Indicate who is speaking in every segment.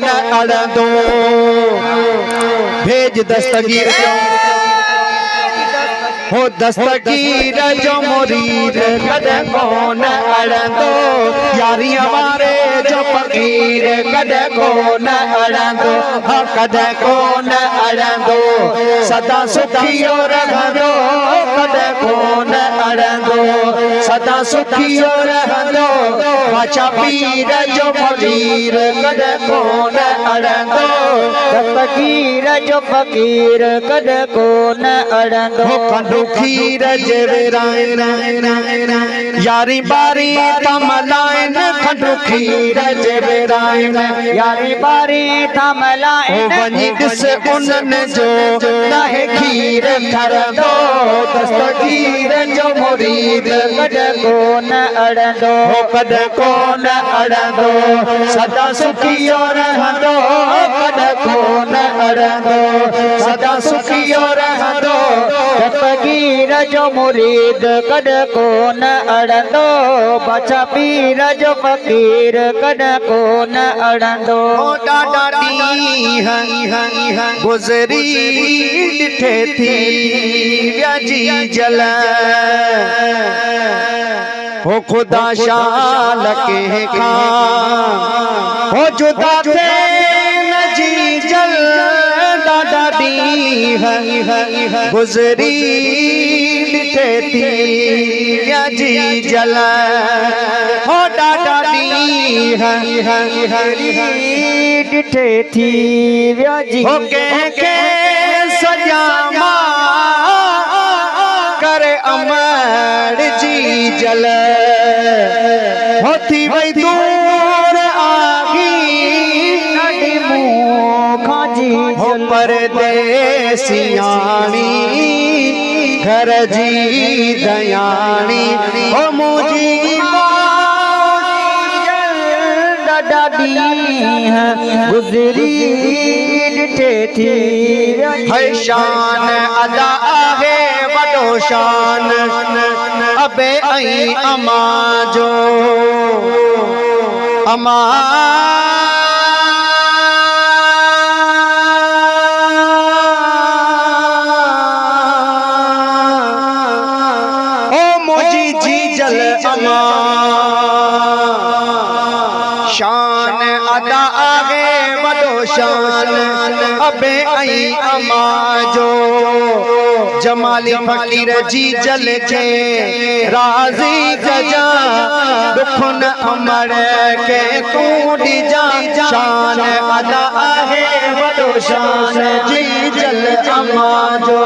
Speaker 1: न अड़ंदो भेज दस्तगीर हो दस्तगीर जो मुरीद कदे कोन अड़ंदो यारी हमारे जो फकीर कदे कोन अड़ंदो कदे कोन अड़ंदो सदा सुखियो रहंदो कदे कोन अड़ंदो सदा सुखियो रहंदो बाचा पीर जो फकीर कदे कोन अड़ंदो
Speaker 2: फकीर जो फकीर कदे कोन अड़ंदो
Speaker 1: खीर जेराइन यारी बारी तमलाइन खंडू खीर जेराइन
Speaker 2: यारी बारी तमलाइन
Speaker 1: वनी दिस उनन जो नहे खीर कर दो दस्तगीर जो मुरीद
Speaker 2: कदे कोन अड़ंदो
Speaker 1: कदे कोन अड़ंदो सदा सुखियो रहंदो कदे कोन अड़ंदो सदा सुखियो रहंदो
Speaker 2: फकीर जो मुरीद कदे कोन अड़ंदो बाचा पीर जो फकीर कदे कोन अड़ंदो
Speaker 1: ॾाढा ॾींहं गुज़री ॾिठे थी व्याजी जल हो खुदा शाल के खां हो जुदा थे न जी जल ॾाढा ॾींहं गुज़री ॾिठे थी व्याजी जल हो ॾाढा ॾींहं
Speaker 2: ॾिठे थी व्याजी
Speaker 1: हो कंहिंखे सजामा करे अमर जी जल हो थी वई दूर आगी
Speaker 2: ॾाढी मुखां जी
Speaker 1: हो परदेसियाणी घर जी दयाणी हो मुझी
Speaker 2: ॾाढा ॾींहं गुज़री ॾिठे थी
Speaker 1: है शान अदा आहे वॾो शान अबे ऐं अमा जो अमा ओ मुझी जी जल अमा शान अदा आहे वॾो शान अबे ऐं अमा जो जमाली फकीर जी जल के राज़ी कजा दुखन अमर के तू ॾिजा शान अदा आहे वॾो शान जी जल अमा जो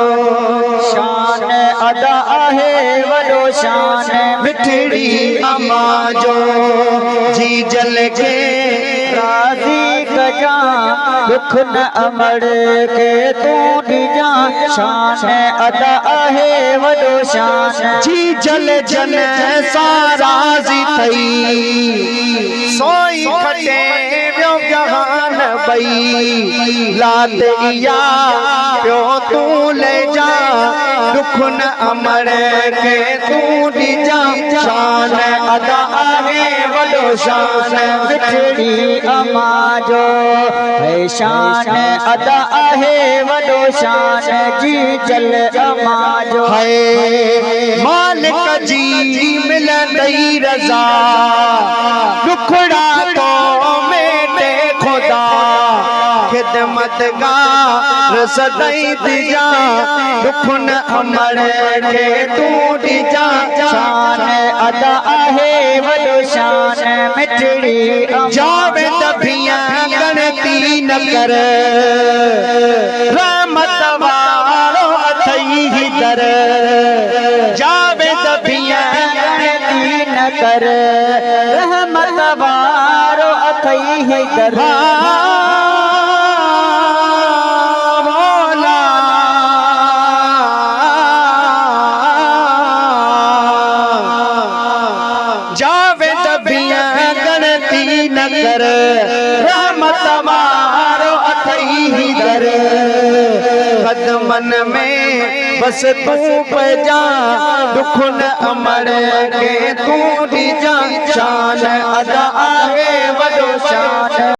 Speaker 2: शान अदा आहे वॾो शान
Speaker 1: मिठड़ी अमा जो जी जल के
Speaker 2: राज़ी कजा दुख न अमर के तू ॾिजा शान अदा आहे वॾो शान
Speaker 1: जी जल जन सां राज़ी थई सोई खटे वियो जहान बई लात इया पियो तू ले जा दुख न अमर के तू ॾिजा शान अदा आहे वॾो शान
Speaker 2: मिठड़ी अमा जो है शान अदा आहे वॾो शान जी जल अमा जो
Speaker 1: है मालिक जी मिलंदई रज़ा दुखड़ा तो मेटे खुदा खिदमत गार सदाई दिजा दुख न अमर के तू ॾिजा
Speaker 2: शान अदा आहे वॾो शान मिठड़ी
Speaker 1: जावे दबिया गणती न कर रहमत वारो अथई ही दर जावे दबिया
Speaker 2: गणती न कर रहमत वारो अथई ही दर
Speaker 1: जावे दबिया गणती न कर रहमत वारो अथई ही दर कदमन में बस तू पजा दुख न अमर के तू ॾिजा शान अदा आहे वॾो शान